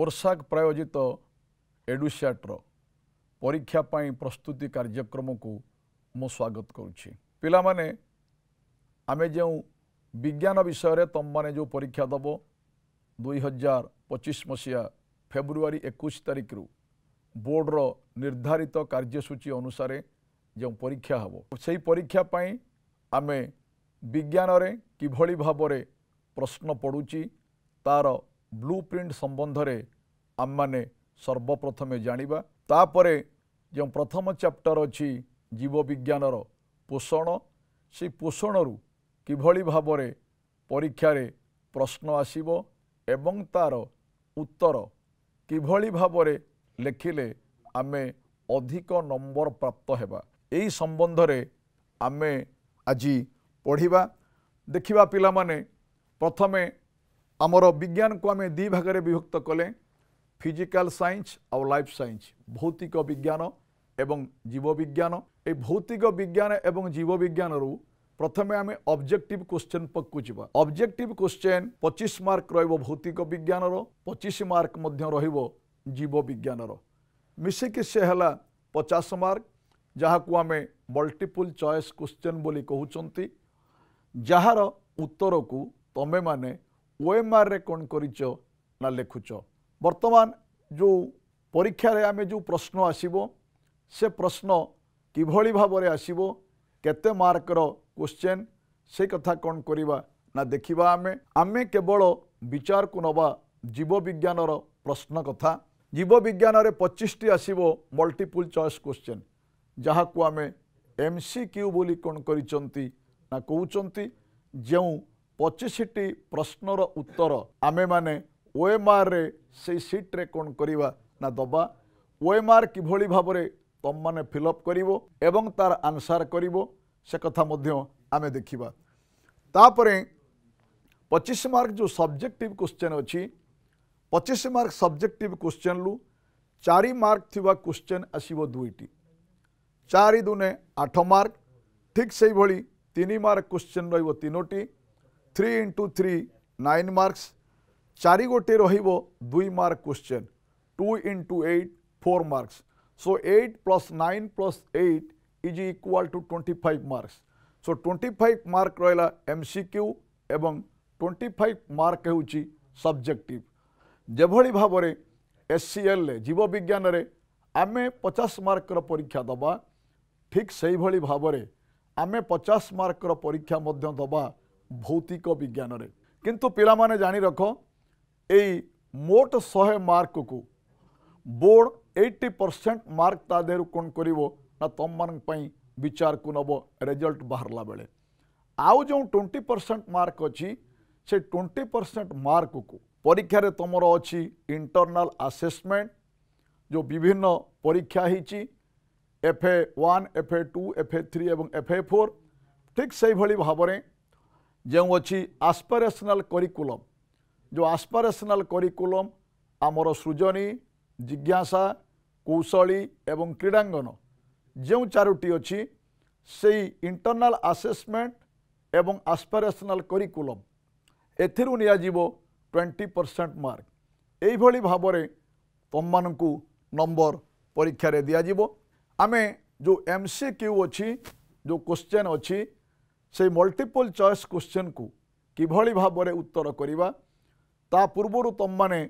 पोर्साक प्रायोजित एडुस्याट्र परीक्षा पाई प्रस्तुति कार्यक्रम को मु स्वागत करुच्ची। पिला माने आमे जो विज्ञान विषय रे तुम माने जो परीक्षा दब 2025 मसीहा फेब्रुआरी 21 तारिख रु बोर्ड रो निर्धारित कार्यसूची अनुसार जो परीक्षा हम से परीक्षा पाई आमे विज्ञान रे किभली भाबरे प्रश्न पड़ुची तार ब्लूप्रिंट संबंध रे आम माने सर्वप्रथमे जानिबा। तापरे जो प्रथम चैप्टर अच्छी जीव विज्ञान पोषण से पोषण रु किभली भाबरे परीक्षा रे प्रश्न आसीबो एवं तार उत्तर किभली भाबरे लेखिले आमे अधिक नंबर प्राप्त हेबा एही संबंध रे आमे आजी पढ़िबा। देखिबा पिला माने प्रथमे आमर विज्ञान को आमे दी भाग में विभक्त कले फिजिकल साइंस और लाइफ साइंस भौतिक विज्ञान एवं जीव विज्ञान। ए भौतिक विज्ञान एवं जीव विज्ञान रु प्रथमे आमे ऑब्जेक्टिव क्वेश्चन पक्कु जिबा। ऑब्जेक्टिव क्वेश्चन 25 मार्क रहिबो भौतिक विज्ञान रो 25 मार्क मध्य रहिबो जीव विज्ञान रो मिसिक से हला 50 मार्क जहा को आमे मल्टीपल चॉइस क्वेश्चन बोली कहउचंती जहार उत्तर को तमे माने ओएमआर रे कोन करिचो ना लेखुचो। वर्तमान जो परीक्षा रे आमे जो प्रश्न आसीबो से प्रश्न किभली भाबरे आसीबो केते मार्क रो क्वेश्चन से कथा कोन करिबा ना देखिबा। आमे केवल विचार को नबा जीव विज्ञान रो प्रश्न कथा। जीव विज्ञान रे 25 टी आसीबो मल्टीपल चॉइस क्वेश्चन जहा को आमे एमसीक्यू बोली कोन करिचंती ना कहउचंती जो 25 टी प्रश्नर उत्तर आमे माने ओएमआर रे से सीट रे कोन करिवा ना दबा। ओएमआर किभली भाबरे तम माने फिलअप करिवो एवं तार आंसर करिवो से कथा मध्य आमे देखिबा। तापरे 25 मार्क जो सब्जेक्टिव क्वेश्चन अछि 25 मार्क सब्जेक्टिव क्वेश्चन लु 4 मार्क थिबा क्वेश्चन आसीबो 2 टी 4 दुने 8 मार्क। ठीक से भली 3 मार्क क्वेश्चन रहिबो 3 टी 3 into 3 9 मार्क्स 4 गोटे रहिबो 2 mark question 2 into 8 4 marks. So 8 plus 9 plus 8 is equal to 25 marks. So 25 mark रहला एमसीक्यू एवं 25 मार्क हेउची सब्जेक्टिव। जेभली भाबरे एससीएल जीव विज्ञान रे आमे 50 मार्क रो परीक्षा दबा ठीक सही भली भाबरे आमे 50 मार्क रो परीक्षा मध्य दबा भौतिक विज्ञान रे। किंतु पिला माने जानी रखो एई मोट 100 मार्क को बोर्ड 80% मार्क ता देरु कोन करिवो ना तम मान पई विचार को नबो रिजल्ट बाहरला बेले आउ जो 20% मार्क अछि से 20% मार्क को परीक्षा रे तमरो अछि इंटरनल असेसमेंट जो विभिन्न परीक्षा हिची FA1 FA2 FA3 एवं FA4 ठीक सही भली भाबरे जो अच्छी आस्पिरेशनल करिकुलम जो आस्पिरेशनल करिकुलम आमर सृजनी जिज्ञासा कौशली एवं क्रीडांगन जो 4टी अच्छी से इंटरनल असेसमेंट एवं आस्पिरेशनल करिकुलम एथिरु निया जीवो 20% मार्क एई भली भाबरे तम मानकु नंबर परीक्षा रे दिया जीवो। आमे जो एमसीक्यू अच्छी जो क्वेश्चन अच्छी से मल्टीपल चॉइस क्वेश्चन को किभली भाबरे उत्तर करिवा ता पूर्वरु तम माने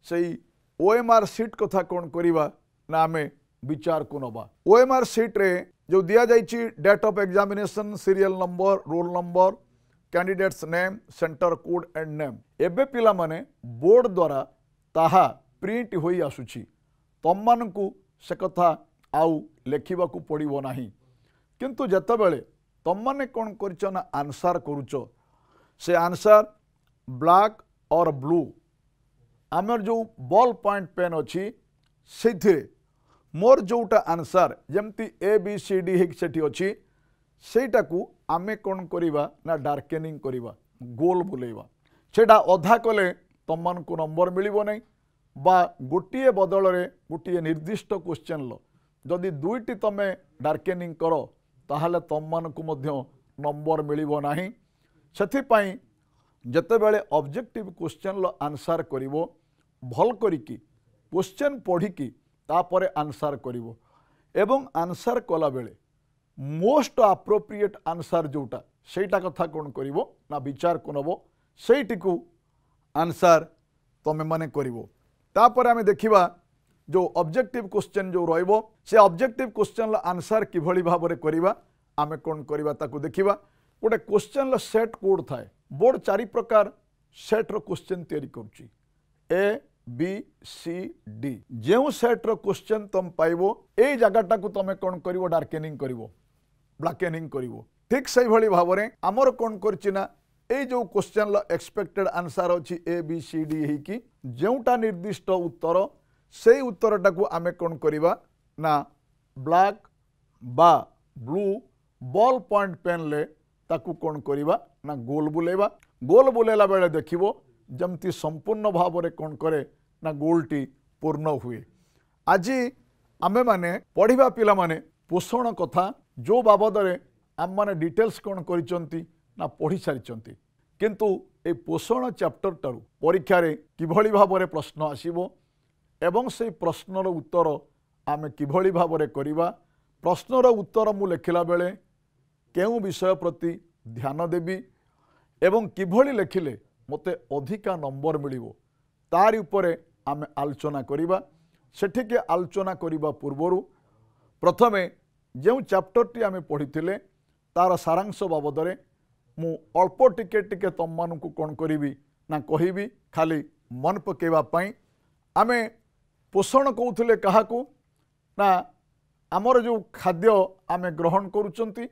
सेई ओएमआर सीट कथा कोन करिवा ना आमे विचार को नबा। ओएमआर सीट रे जो दिया जाइछि date of examination serial number roll number candidate's name centre code and name एबे पिला माने बोर्ड द्वारा ताहा प्रिंट होई आसुछि तम मानकु से कथा आउ लेखिबा को पड़िबो नाही। किंतु जतबेले तम माने कौन कर आंसर करुच से आंसर ब्लैक और ब्लू आमर जो बॉल पॉइंट पेन अच्छी से मोर जोटा आंसर जमती ABCD हिक सेठी अच्छी सेटा को आमे कौन करिबा ना डार्केनिंग करिबा गोल बुलेबा सेटा अधा कले तम मान को नंबर मिलिबो नै बा गोटिए बदल रे गोटिए निर्दिष्ट क्वेश्चन लो जदि 2टी तमे डार्केनिंग करो ताहले तम मानकु मध्य नंबर मिलिबो नाही। सेथि पई जेतेबेले ऑब्जेक्टिव क्वेश्चन लो आंसर करिवो भल करिकी क्वेश्चन पढ़िकी तापर आंसर करिवो एवं आंसर कला बेले मोस्ट अप्रोप्रिएट आंसर जोटा सेटा कथा कौन करिवो ना विचार को नबो सेठी को आंसर तमे माने करिवो तापर आमे देखिबा जो ऑब्जेक्टिव क्वेश्चन जो रहइबो से ऑब्जेक्टिव क्वेश्चन ला आंसर किभली भाबरे करिबा आमे कौन करिबा ताकू देखिबा गोटे क्वेश्चन ला सेट कोड थाए बोर्ड चारि प्रकार सेट रो क्वेश्चन तैयारी करूची ए बी सी डी जो सेट रो क्वेश्चन तुम पाइबो ए जगटा को तमे कौन करिवो डार्केनिंग करिवो ब्लैकेनिंग करिवो ठीक से भली भाबरे आमर कौन करचिना ए जो क्वेश्चन ला एक्सपेक्टेड आंसर अछि ए बी सी डी ही कि जोटा निर्दिष्ट उत्तर से उत्तरटा को आमे कौन करिबा ना ब्लैक बा ब्लू बॉल पॉइंट पेन ले ताकू कौन करिबा ना गोल बुलेला बेले देखिबो जमती संपूर्ण भाव में कौन करे ना गोलटी पूर्ण हुए। आज आमे माने पढ़िबा पिला माने पोषण कथा जो बाबद रे आम माने डिटेल्स कौन करिसंती ना पढ़ी सारिसंती किंतु ए पोषण चैप्टर टारू परीक्षा रे किभली भाव में प्रश्न आसीबो एवं से प्रश्नर उत्तर आमे किभली भाव में करिबा प्रश्नर उत्तर मु लेखिला बेले केउ विषय प्रति ध्यान देवी एवं किभली लेखिले मते अधिका नंबर मिलिबो तारि उपरे आमे आलोचना करिबा सेठिके आलोचना करिबा पूर्वरु प्रथमे जो चैप्टरटी आमे पढ़िथिले तार सारांश बाबदरे मु अल्प टिके टिके तम मानकु कोन करिबी ना कहिबी खाली मन पकेवा पई आमे पोषण कहउथिले काहाकू ना आमर जो खाद्य आमे ग्रहण करूचंती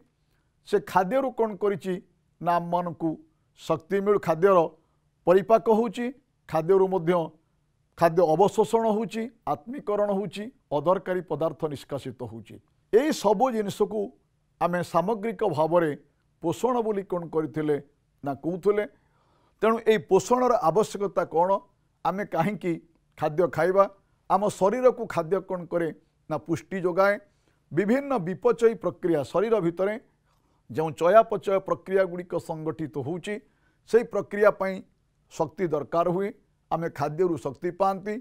से खाद्यरु कौन करिछि ना मानकु शक्ति मिल खाद्यर परिपाक होउछि खाद्यरु मध्य खाद्य अवशोषण होउछि आत्मीकरण होउछि अदरकारी पदार्थ निष्कासित होउछि एई सबो जिनिस को आमे सामग्रिक भाव में पोषण बोली कौन करथिले ना कहउथिले तेणु एई पोषणर आवश्यकता कौन आमे काहेकि खाद्य खाइबा आम शरीर को खाद्य कौन करे ना पुष्टि जोगाए विभिन्न विपचयी प्रक्रिया शरीर भितरे जो चयापचय प्रक्रिया गुड़िक संगठित होउछि से प्रक्रिया पई शक्ति दरकार हुए आमे खाद्यरु शक्ति पाती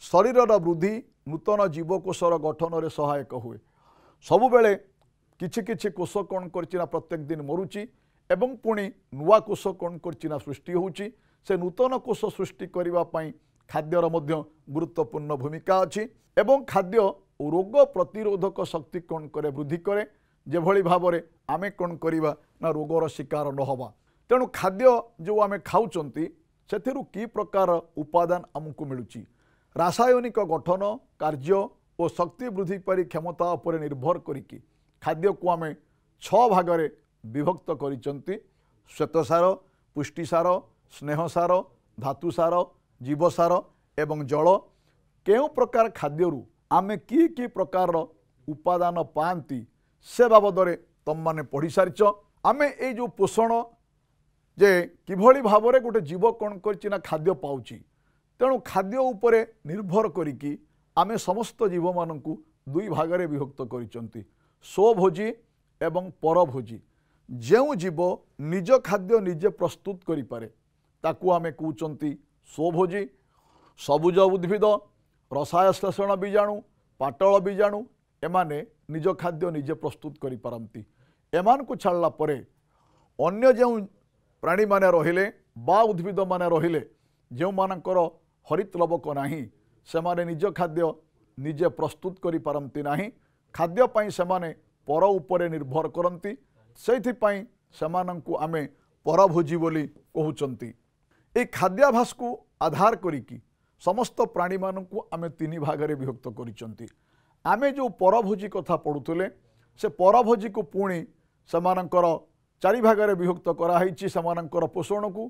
शरीरर वृद्धि नूतन जीवकोशर गठन रे सहायक हुए सबुबेले किछि किछि कोष कौन करचिना प्रत्येक दिन मरुछि एवं पुणी नुआ कोष कौन करचिना सृष्टि होउछि से नूतन कोष सृष्टि करिबा पई खाद्यर मध्य गुरुत्वपूर्ण भूमिका अछि एवं खाद्य रोग प्रतिरोधक शक्ति कौन करे वृद्धि करे जेभली भाव में आमे कौन करिबा ना रोगर शिकार न हवा तेणु खाद्य जो आमे खाउचंती सेथिरु की प्रकार उपादान आमको मिलुची रासायनिक गठन कार्य और शक्ति वृद्धि पारी क्षमता उपर निर्भर करिकी खाद्य को आमे 6 भागरे विभक्त करिचंती श्वेतसार पुष्टिसार स्नेहसार धातुसार जीवसार एवं जल केउ प्रकार खाद्यरु आमे की प्रकार उपादान पांती से बाबदरे तुम माने पढ़ी सारिच आमे ए जो पोषण जे किभली भाव में गोटे जीव कौन करना खाद्य पाउची तेणु खाद्य उपरे निर्भर करिकी आमे समस्त जीव मानकु 2 भागरे विभक्त करिसंती स्वभोजी एवं परभोजी जो जीव निज खाद्य निजे प्रस्तुत करि पारे ताकू आमे कहउचंती स्वभोजी सबुज उद्भिद रसायश्लेषण बीजाणु पाटल बीजाणु एमाने निज खाद्य निजे प्रस्तुत करि पारंती एमान को छाड़ला परे अन्य जो प्राणी माने रहिले बा उद्भिद माने रहिले जो मानकर हरित लवक नाही सेमाने निज खाद्य निजे प्रस्तुत करि पारंती नाही खाद्य पई सेमाने पर उपरे निर्भर करंती सेथि पई सेमानंकु आमे परभोजी बोली कहउचंती ए खाद्याभास को आधार करिकी समस्त प्राणी मानकु आमे 3 भागरे विभक्त करिसंती आमे जो परभोजी कथा पढ़ुतले से परभोजी को पुणी सेमानंकर 4 भागरे विभक्त कराइछि सेमानंकर पोषण को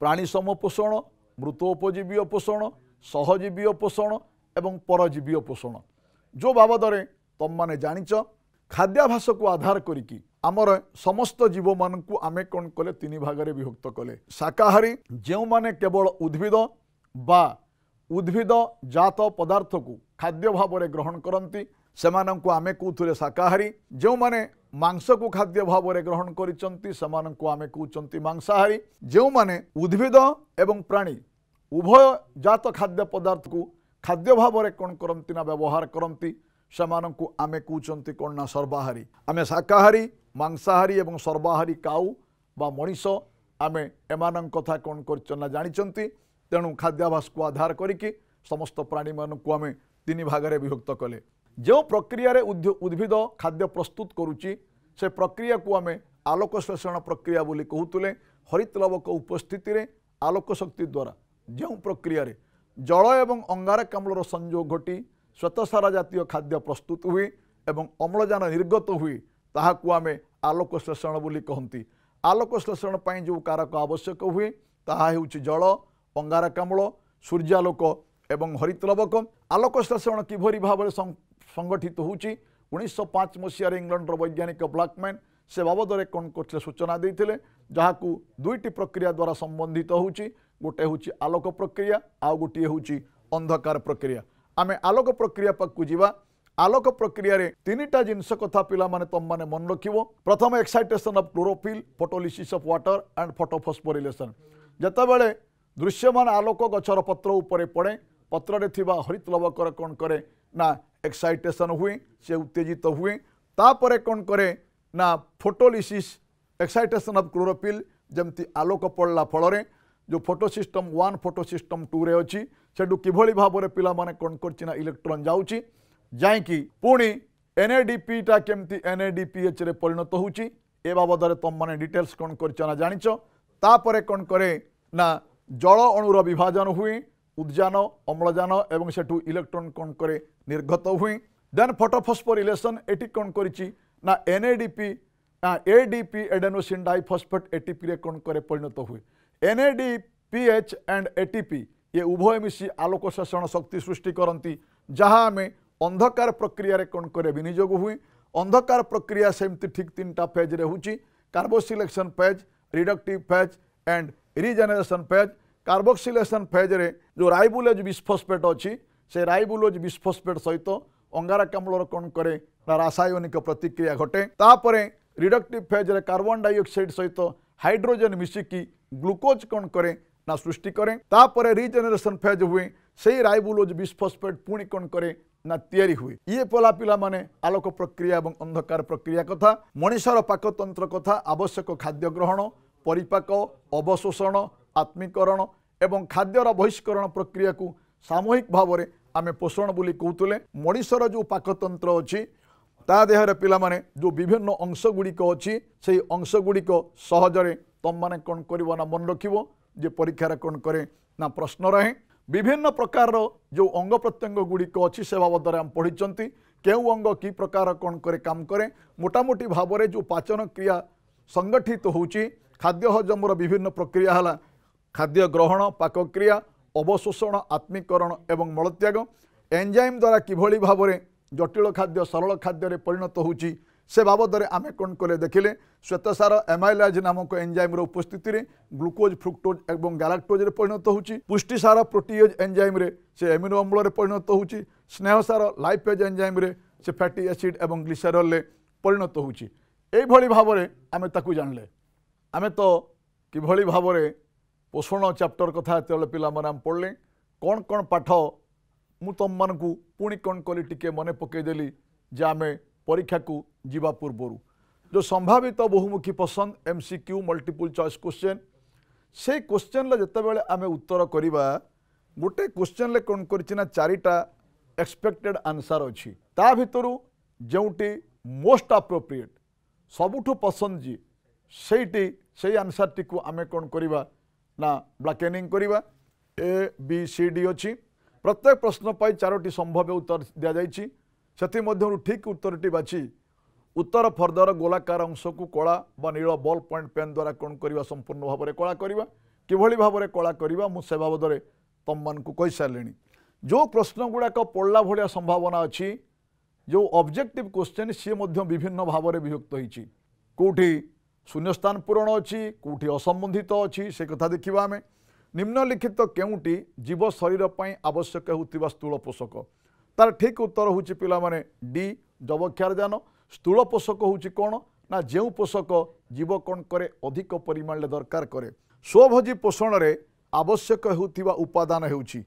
प्राणी सम पोषण मृतोपजीवीय पोषण सहजीवीय पोषण एवं परजीवीय पोषण जो बाबदरे तुम माने जानिच खाद्याभास को आधार करिकी आमर समस्त जीव मानकु आमे कौन कले 3 भागरे विभक्त कले शाकाहारी जो माने केवल उद्भिद बा उद्भिद जात पदार्थ को खाद्य भाव में ग्रहण करती सेमानंकु आमे कहउथिले शाकाहारी जो माने मांस को खाद्य भाव में ग्रहण करिसंती सेमानंकु आमे कहउचंती मांसाहारी जो माने उद्भिद एवं प्राणी उभय जात खाद्य पदार्थ को खाद्य भाव में कौन करती ना व्यवहार करती से आम कहते कौन ना सर्वाहारी आम शाकाहारी मांसाहारी एवं सर्वाहारी काऊ बा मनीष आम एम कथा कौन कर जानी तेणु खाद्याभास को आधार करिकी समस्त प्राणी मानक आम तीन भाग में विभक्त कले जो प्रक्रिया उद्भिद खाद्य प्रस्तुत करुच्ची से प्रक्रिया को आम आलोक श्लेषण प्रक्रिया बोली कहते हरित लवक उपस्थिति रे आलोक शक्ति द्वारा जो प्रक्रिया रे जल एवं अंगारकाम्लर संयोग घटी श्वेतसार जातीय खाद्य प्रस्तुत हुए एवं अम्लजान निर्गत हुए ताहाकु आमे आलोक श्लेषण बोली कहती आलोक श्लेषण पाई जो कारक आवश्यक हुए ताहा हेउछि जल अंगारकाम्ल सूर्यालोक एवं हरित लवक आलोक श्लेषण किभरी भाव संगठित होउछि 1905 मसीह इंग्लैंडर वैज्ञानिक ब्लैकमैन से बाबद में कौन कर सूचना देते जहां दुईटी प्रक्रिया द्वारा संबंधित होउछि गोटे होउछि आलोक प्रक्रिया आउ गोटे होउछि अंधकार प्रक्रिया आमे आलोक प्रक्रिया पाकु जीवा आलोक प्रक्रिया रे तीनटा जिनस कथा पिला माने तम माने मन रखिबो प्रथम excitation of chlorophyll photolysis of water and photophosphorylation जतबेले दृश्यमान आलोक गछर पत्र उपरे पड़े पत्र रे थिबा हरित लवकर कौन करे ना एक्साइटेशन हुए से उत्तेजित हुए तापरे कौन करे ना फोटोलिसिस एक्साइटेशन ऑफ क्लोरोफिल जमती आलोक पड़ला फल जो फोटो सिस्टम 1 फोटो सिस्टम 2 रे अच्छी सेठू किभली भाव में पिला माने कौन करना इलेक्ट्रॉन जाऊँगी जाइकी पुणी एनएडीपी टा केमती एनएडीपीएच रे परिणत होउची ए बाबद में तुम मैंने डिटेल्स कौन कर जानिच तापरे कौन करे ना जल अणुर विभाजन हुए उद्जान अम्लजान एवं सेठू इलेक्ट्रॉन कौन करे निर्गत हुए देन फोटोफॉस्फोरिलेशन एटी कौन करिछि ना NADP ADP adenosine diphosphate ATP रे कौन करे परिणत हुए एनएडीपीएच एंड एटीपी ये उभय मिसी आलोक श्लेषण शक्ति सृष्टि करती जहाँ आम अंधकार प्रक्रिया रे कौन करे विनियोग हुए अंधकार प्रक्रिया सेमती ठीक 3टा फेज रे होची carboxylation phase reductive phase and regeneration phase carboxylation phase रे जो राइबुलोज बिस्फोस्फेट अच्छी से राइबुलोज बिस्फोस्फेट सहित अंगारकाम्लर कौन करे रासायनिक प्रतिक्रिया घटे तापरे रिडक्टिव फेज रे कार्बन डाइऑक्साइड सहित हाइड्रोजन मिसिकी ग्लूकोज कौन करे ना सृष्टि करें तापरे रिजेनरेशन फेज हुए से राइबुलोज बिस्फोस्फेट पुणी कौन करे ना तैयारी हुए ये पला पिला माने आलोक प्रक्रिया एवं अंधकार प्रक्रिया कथा मनुष्यर पाकतंत्र कथा आवश्यक खाद्य ग्रहण परिपाक अवशोषण आत्मीकरण एवं खाद्यर बहिष्करण प्रक्रिया को सामूहिक भाव में आमे पोषण बोली कहते मनुष्यर जो पाकतंत्र अच्छी ता देहरे पिला माने जो विभिन्न अंश गुड़िक अच्छी से अंश गुड़िक सहजरे तुम माने कौन करिवो ना मन रखिवो जे परीक्षार कौन करे ना प्रश्न रहे विभिन्न प्रकार जो अंग प्रत्यंग गुड़िक अच्छी से बाबद आम पढ़ी केउ अंग कि प्रकार कौन करे काम करे मोटामोटी भाव में जो पाचन क्रिया संगठित होउची खाद्य हजमर विभिन्न प्रक्रिया है खाद्य ग्रहण पाकक्रिया अवशोषण आत्मीकरण एवं मलत्याग एंजाइम द्वारा किभली भाव में जटिल खाद्य सरल खाद्य परिणत होउची से बाबद में आम कौन कले देखिले श्वेतसार एमाइलाज नामक एंजाइम उपस्थिति रे ग्लूकोज फ्रुक्टोज एवं गैलाक्टोज रे परिणत होउची पुष्टिसार प्रोटीएज एंजाइम रे से एमिनो अम्ल रे परिणत होउची स्नेहसार लाइपेज एंजाइम रे से फैटी एसिड एवं ग्लिसरल रे परिणत होउची एई भली भाव में आम ताकू जानले आम तो किभली भाव में पोषण चैप्टर कथा तेल पिला माने पढ़ले कौन कौन पाठ मु तुम मानकू पुणी कौन कली टिके मने पकईदेली जे आम परीक्षा को जीवा पूर्वर जो संभावित बहुमुखी पसंद एमसीक्यू मल्टीपल चॉइस क्वेश्चन से क्वेश्चन जिते बड़े आम उत्तर करवा गोटे क्वेश्चन ले कौन करना 4टा एक्सपेक्टेड आंसर अच्छी ता भितर जोटी मोस्ट अप्रोप्रिएट सबुठु पसंद जी सेठी से आंसर टी को आम कौन करवा ना ब्लैकेनिंग करवा ABCD अच्छी प्रत्येक प्रश्न पाई 4टी संभाव्य उत्तर दि जाइए से ठीक उत्तरटी बाछी उत्तर फर्दर गोलाकार अंश को कला बा नील बॉल पॉइंट पेन द्वारा कौन करवा संपूर्ण भाव में कला करवा किभली भाव में कला करवा मुझे बाबद में तुम मान को कही सारे जो प्रश्न गुड़ाक पढ़ला भाया संभावना अच्छी जो ऑब्जेक्टिव क्वेश्चन सी विभिन्न भाव में विभक्त होती कौटी शून्यस्थान पूरण अच्छी कौटी असंबंधित अच्छी से कथा देखा आम निम्नलिखित केउटी जीव शरीर पर आवश्यक होता स्थूल पोषक तार ठीक उत्तर होची पिला माने डी जबक्षारजान स्थूल पोषक होची कौन ना जो पोषक जीव कौन करे अधिक परिमाण दरकार करे स्वभोजी पोषण रे आवश्यक होउथिबा उपादान हेउछि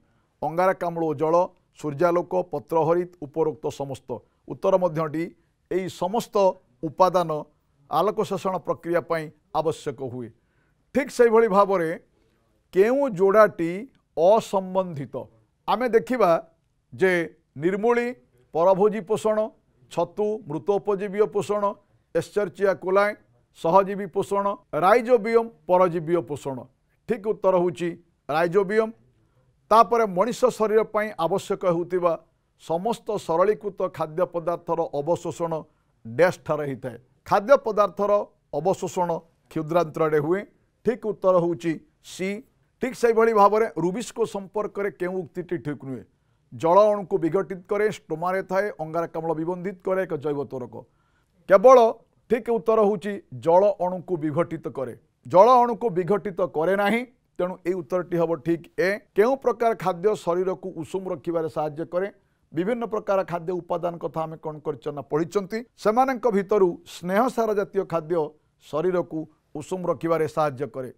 अंगारकाम्ल ओ जल सूर्यालोक पत्रहरित उपरोक्त समस्त उत्तर मध्यटी एई समस्त उपादान आलोक शोषण प्रक्रिया पई आवश्यक हुए। ठीक से भली भाबरे केउ जोड़ाटी असंबंधित आमे देखिबा जे निर्मूली परभोजी पोषण छतु मृतोपजीवी पोषण एस्चर्चिया कोलाय सहजीवी पोषण राइजोबियम परजीवी पोषण ठीक उत्तर होउची राइजोबियम। तापर मनुष्य शरीर पई आवश्यक होउतिबा समस्त सरलीकृत खाद्य पदार्थर अवशोषण डैश ठारे होता है। खाद्य पदार्थर अवशोषण क्षुद्रांतरे हुए ठीक उत्तर होउची सी। ठीक से भली भाबरे रुबिस्को संपर्क में केउ उक्तिटी ठीक नुहे जल अणु को विघटित करे स्टोमारे थाए अंगारकाम्ल विबंधित करे एक जैव त्वरक केवल ठीक उत्तर होउची जल अणु को विघटित करे जल अणु को विघटित करे नाही तेणु ए उत्तरटी हम ठीक ए। केउ प्रकार खाद्य शरीर को उषुम रखिबारे सहाय्य करे विभिन्न प्रकार खाद्य उपादान कथा आम कौन कर पढ़ी सेमानंक भितरु स्नेह सार जातीय खाद्य शरीर को उषुम रखिबारे सहाय्य करे।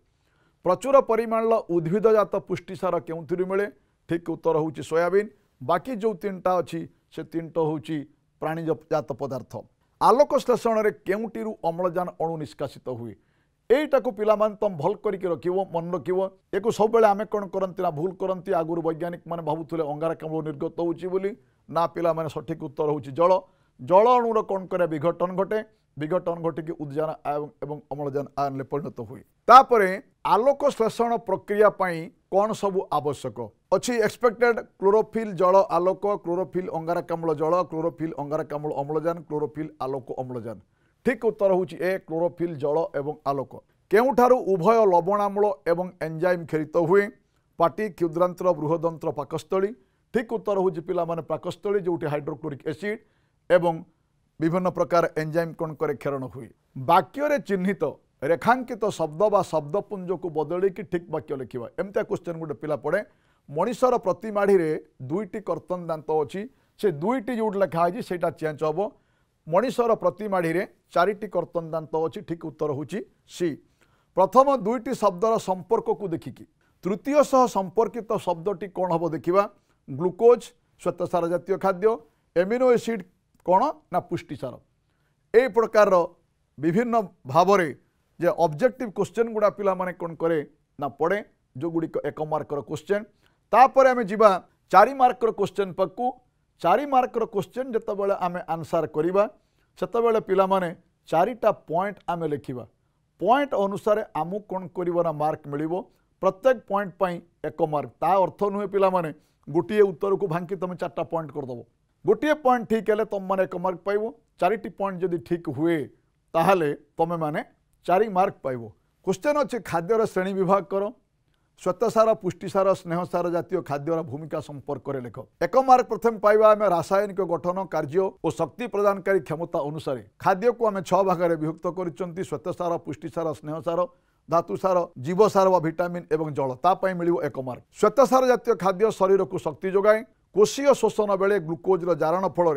प्रचुर परिमाण उद्भिदजात पुष्टिसार केउथिरु मिले ठीक उत्तर होउची सोयाबीन। बाकी जो तीनटा अच्छी से तीनटा होउची प्राणीजात पदार्थ। आलोक श्लेषण रे केउटिरु अम्लजान अणु निष्कासित हुए एटा को पिला मान तुम भल करके रखिबो मन रखिबो एको सब बेले आमे कोन करंती ना भूल करंती आगुरु वैज्ञानिक माने भाबुथले अंगारकाम्ल निर्गत होउची बोली ना पिला माने सठिक उत्तर होउची जल जल अणुर कोन करे विघटन घटे विघटन घटिकी उद्जान एवं अम्लजान आयन परिणत हुए। तापरे आलोक श्लेषण प्रक्रिया पई कौन सब आवश्यक अच्छी एक्सपेक्टेड क्लोरोफिल जल आलोक क्लोरोफिल अंगारकाम्ल जल क्लोरोफिल अंगारकाम्ल अम्लजान क्लोरोफिल आलोक अम्लजान ठीक उत्तर होउची ए क्लोरोफिल जल एवं आलोक। केउठारु उभय लवणाम्ल एवं एंजाइम खेरित हुए पाटी क्षुद्रांतर बृहदंत्र पाकस्थली ठीक उत्तर होउची पिला माने पाकस्थली जोटी हाइड्रोक्लोरिक एसिड एवं विभिन्न प्रकार एंजाइम कौन करे क्षरण हुए। वाक्य रे चिन्हित रेखांकित शब्द बा शब्दपुंज को बदल कि ठीक वाक्य लिखा एमती क्वेश्चन गोटे पिला पड़े मनीषर प्रतिमाढ़ी रे दुईटी कर्तन दांत अच्छी से दुईटी जो लिखाई से चेंज हम मनीषर प्रतिमाढ़ी रे चारिटी कर्तन दांत अच्छी ठीक उत्तर होची सी। प्रथम दुईटी शब्दर संपर्क को देखिकी तृतीय सह संपर्कित शब्दटी कौन हम देखा ग्लुकोज श्वेतसार जातीय खाद्य एमिनो एसिड कौन ना पुष्टिसार ए प्रकार विभिन्न भावरे जे ऑब्जेक्टिव क्वेश्चन गुड़ा पिला माने कौन करे ना पड़े जो गुड़िक एक मार्कर क्वेश्चन। तापर आमे जिबा 4 मार्कर क्वेश्चन पक्कू 4 मार्कर क्वेश्चन जतबेले आमे आंसर करिबा सेतबेले पिला माने 4टा पॉइंट आमे लिखिबा पॉइंट अनुसार आमु कौन करिबो ना मार्क मिलिबो प्रत्येक पॉइंट पई एक मार्क ता अर्थ नुहे पिला माने गोटिए उत्तर को भांकी तुम 4टा पॉइंट कर दबो गोटिए पॉइंट ठीक है तुम मैंने एक मार्क पाइबो 4टी पॉइंट जदि ठीक हुए ताहले तुम मैंने 4 मार्क पाइबो। क्वेश्चन अच्छे खाद्यर श्रेणी विभाग कर श्वेतसार पुष्टिसार स्नेहसार जातीय खाद्यर भूमिका संपर्क में लिख एक मार्क प्रथम पाइबा आम रासायनिक गठन कार्य और शक्ति प्रदानकारी क्षमता अनुसार खाद्य को आम 6 भाग में विभक्त कर श्वेतसार पुष्टिसार स्नेहसार धातुसार जीवसार व विटामिन एवं जल तापाई मिलिबो एक मार्क। श्वेतसार जातीय खाद्य शरीर को शक्ति जोगाए कोशीय शोषण बेले ग्लुकोज जारण फल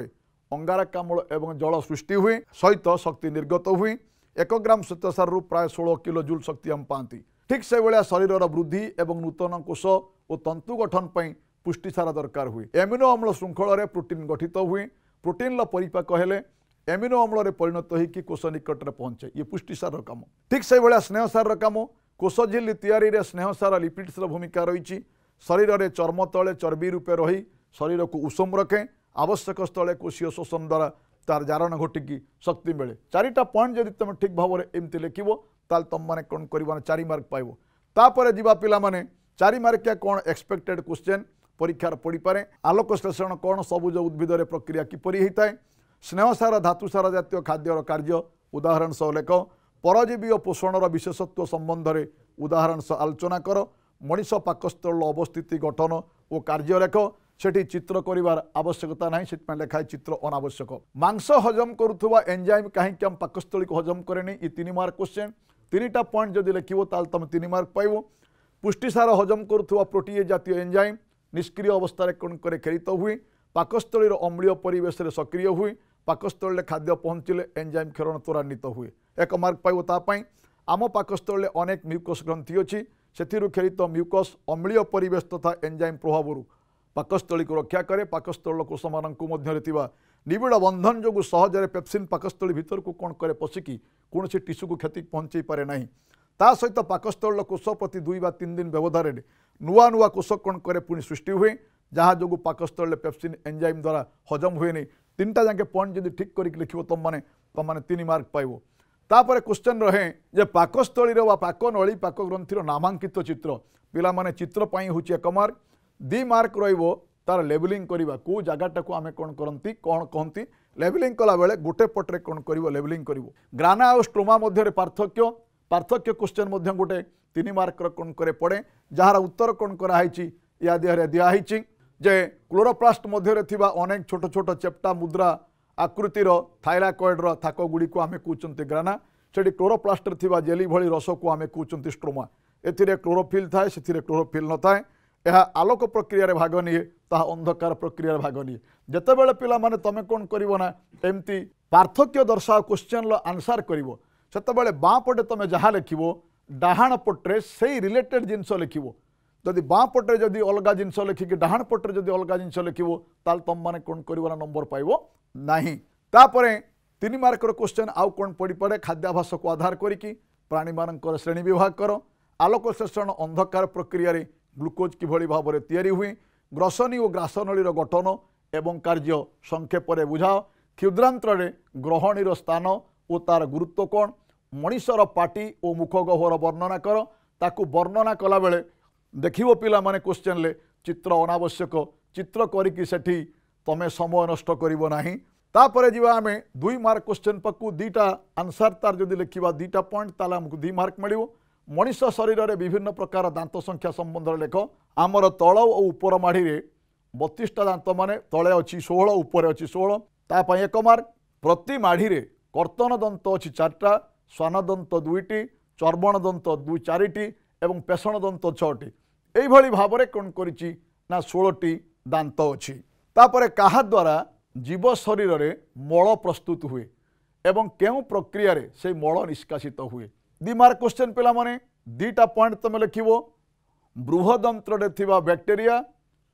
अंगारकाम्ल एवं जल सृष्टि हुए सहित शक्ति निर्गत हुए 1 ग्राम श्वेतसार प्राय 16 किलो जूल शक्ति हम पाती। ठीक से भाया शरीर वृद्धि एवं नूतन कोष और तंतु गठन पर पुष्टिसार दरकार हुए। एमिनो अम्ल श्रृंखल प्रोटीन गठित हुए प्रोटीन परिपाक हेले एमिनो अम्ल परिणत होकर कोष निकट में पहुंचे ये पुष्टिसार काम। ठीक से भाया स्नेहसार काम कोष झिल्ली तैयारी रे स्नेहसार लिपिड्स भूमिका रही शरीर में चर्म तले चर्बी रूपे रही शरीर को उषुम रखे आवश्यक स्थले कोशीय शोषण द्वारा तार जारण घटिकी शक्ति मिले। 4टा पॉइंट जब तुम ठीक भाव में एमती लिखो ताल तुम मैंने कौन कर 4 मार्क पाइब। तापर जीवा पिला माने 4 मार्किया कौन एक्सपेक्टेड क्वेश्चन परीक्षार पड़ी पारे आलोक श्लेषण कौन सबुज उद्भिद प्रक्रिया किपरि होता है स्नेहसार धातुसार जातीय खाद्यर कार्य उदाहरण सह लेख परजीवी पोषणर विशेषत्व संबंध में उदाहरण सह आलोचना कर मनीष पाकस्थल अवस्थिति गठन और कार्य लेख सेठी चित्र करिवार आवश्यकता नहीं से लेखाई चित्र अनावश्यक। मांस हजम करुवा एंजाइम कहीं हम पाकस्थली को हजम करे ये 3 मार्क क्वेश्चन 3टा पॉइंट जदि लिखो ताल तुम 3 मार्क पाइब। पुष्टिसार हजम करुवा प्रोटीन जातीय एंजाइम निष्क्रिय अवस्था कौन करे खेरित हुए पाकस्थली अम्लीय परिवेश में सक्रिय हुए पाकस्थली खाद्य पहुँचले एंजाइम क्षरण त्वरान्वित हुए 1 मार्क पाइब। आम पाकस्थल अनेक म्यूकस ग्रंथि अच्छी से खेलित म्यूकस अम्लीय परिवेश तथा एंजाइम प्रभाव पाकस्थली को रक्षा करे। पाकस्थल कोष मध्य निबिड़ बंधन जो सहजरे पेप्सिन पाकस्थली भीतर को कौन करे पशिकी कौन टीसू को क्षति पहुँचे पारे ना। ता सहित पाकस्थल कोष प्रति 2 वा 3 दिन व्यवधान नुआ नुआ कोष कौन करे पुणी सृष्टि हुए जहाँ जो पाकस्थल पेप्सिन एंजाइम द्वारा हजम हुए नहीं। 3टा जाके पॉइंट जब ठीक कर लिख तुम मैंने 3 मार्क पाइब। तापर क्वेश्चन रहे जे पाकस्थली वा पाक नली पाक ग्रंथि नामांकित चित्र पिला माने चित्र पाई होची 1 मार्क 2 मार्क रहिबो तार लेबलिंग करवा को जगटा को आम कौन करती कौन कहती लेबलिंग कला बेले गोटे पटरे कौन कर लेबलिंग कर। ग्राना और स्ट्रोमा मध्य पार्थक्य क्वेश्चन गोटे 3 मार्क कौन करे पड़े जार उत्तर कौन कराई या देहरे दिखाई जे क्लोरोप्लास्ट मध्य अनेक छोट छोट चेप्टा मुद्रा आकृतिर थाइलाकॉइड्र थाक गुड़ी को आम कहते ग्राना से क्लोरोप्लास्ट जेली भली रस को आम कहते स्ट्रोमा। एथिरे क्लोरोफिल थाए से क्लोरोफिल न थाए यह आलोक प्रक्रिया भाग निए ता अंधकार प्रक्रिया भाग निए। जितेबाला पिला माने तमें कौन करना एमती पार्थक्य दर्शाओ क्वेश्चन आंसर कर से बाँ पटे तुम जहाँ लिख डाहाण पट्रे से रिलेटेड जिनस लिख जदि बाँ पट्रे जदि अलग जिनस लिखिक डाहाण पट्रे जदि अलग जिनस लिख ताल तुम मैंने कौन कर नंबर पाइब नहीं। तापरे 3 मार्कर क्वेश्चन आउ कौन पड़ पड़े खाद्याभास को आधार करिकी प्राणी मानकर श्रेणी विभाग कर आलोक शोषण अंधकार प्रक्रिया ग्लुकोज किभली भाव में तैयारी हुए ग्रसनी और ग्रासनलीर गठन एवं कार्य संक्षेप बुझाओ क्षुद्रांतरे ग्रहणीर स्थान और तार गुरुत्व कौन मनीषर पाटी और मुख गह्वर वर्णना कर ताकू वर्णना कला बेले देखिबो पिला माने क्वेश्चन ले चित्र अनावश्यक चित्र करिकी सेठी तमे समय नष्ट करिवो नाही। तापरे जीवा आमे 2 मार्क क्वेश्चन पक्कू 2टा आंसर तार जदि लिखिबा 2टा पॉइंट ताला हमकु 2 मार्क मिलिवो। मनीष शरीर में विभिन्न प्रकार दांत संख्या संबंध लेख आमर तल और उपर माढ़ी 32टा दांत माने तले अच्छी 16 उपर अच्छी 16 तापाई 1 मार्क। प्रति माढ़ी कर्तन दंत अच्छी 4टा स्वान दंत 2टी चर्बण दंत 4टी एवं पेषण दंत 6टी यही भाव में कौन करिछि ना 16टी दांत अच्छी। तापरे काहा द्वारा जीव शरीर में मल प्रस्तुत हुए एवं केउ प्रक्रिया रे से मल निष्कासित हुए। 2 मार्क क्वेश्चन पिला माने 2टा पॉइंट तुम लिख बृहदंत्र थिबा बैक्टेरिया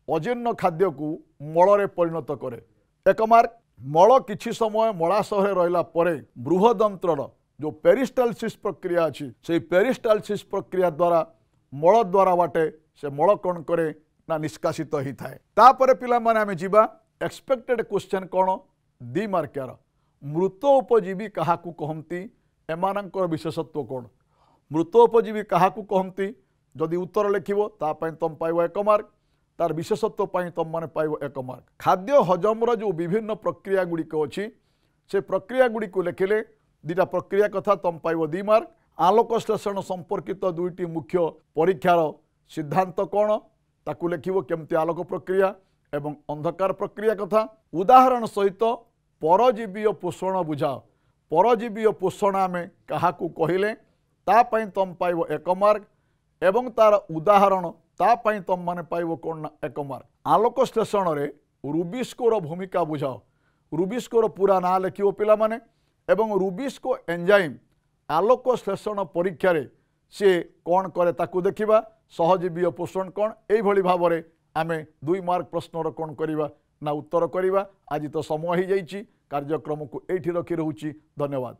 अजीर्ण खाद्य को मल रे परिणत करे। 1 मार्क मल किछि समय मलाशय रहिला परे बृहदंत्र जो पेरिस्टालसिस प्रक्रिया अच्छी से पेरिस्टालसिस प्रक्रिया द्वारा मल द्वारा बाटे से मल कौन करे ना निष्कासित ही थाए। तापरे पिला माने आमे जीवा एक्सपेक्टेड क्वेश्चन कौन 2 मार्क यार मृत उपजीवी काहाकू कहती एमानंकर विशेषत्व कौन मृत उपजीवी काहाकू कहती जदि उत्तर लिखिबो तापाई तुम पाइब 1 मार्क तार विशेषत्व पाई तुम माने पाइब 1 मार्क। खाद्य हजमर जो विभिन्न प्रक्रिया गुड़िक अच्छी से प्रक्रिया गुड़िक लिखिले 2टा प्रक्रिया कथा तुम पाइब 2 मार्क। आलोक श्लेषण संपर्कित 2टी मुख्य परीक्षार सिद्धांत कौन ताकू लिखिबो केमती आलोक प्रक्रिया एवं अंधकार प्रक्रिया कथा उदाहरण सहित परजीवीय पोषण बुझाओ। परजीवीय पोषण आम क्या कहले तापाई तुम पाइब 1 मार्क एवं तार उदाहरण तापाई तुम माने पाइब कौन ना 1 मार्क। आलोक श्लेषण रे रुबिस्कोर भूमिका बुझाओ। रुबिस्कोर पूरा ना लिखिबो पिला माने एवं रुबिस्को एंजाइम आलोक श्लेषण परीक्षा रे से कौन करे ताकू देखिबा। सहजीवीय पोषण कौन यही भाव में आमे 2 मार्क प्रश्नर कौन करिबा ना उत्तर करिबा। आज तो समय हो जाइए कार्यक्रम को एठी रखी रहूची। धन्यवाद।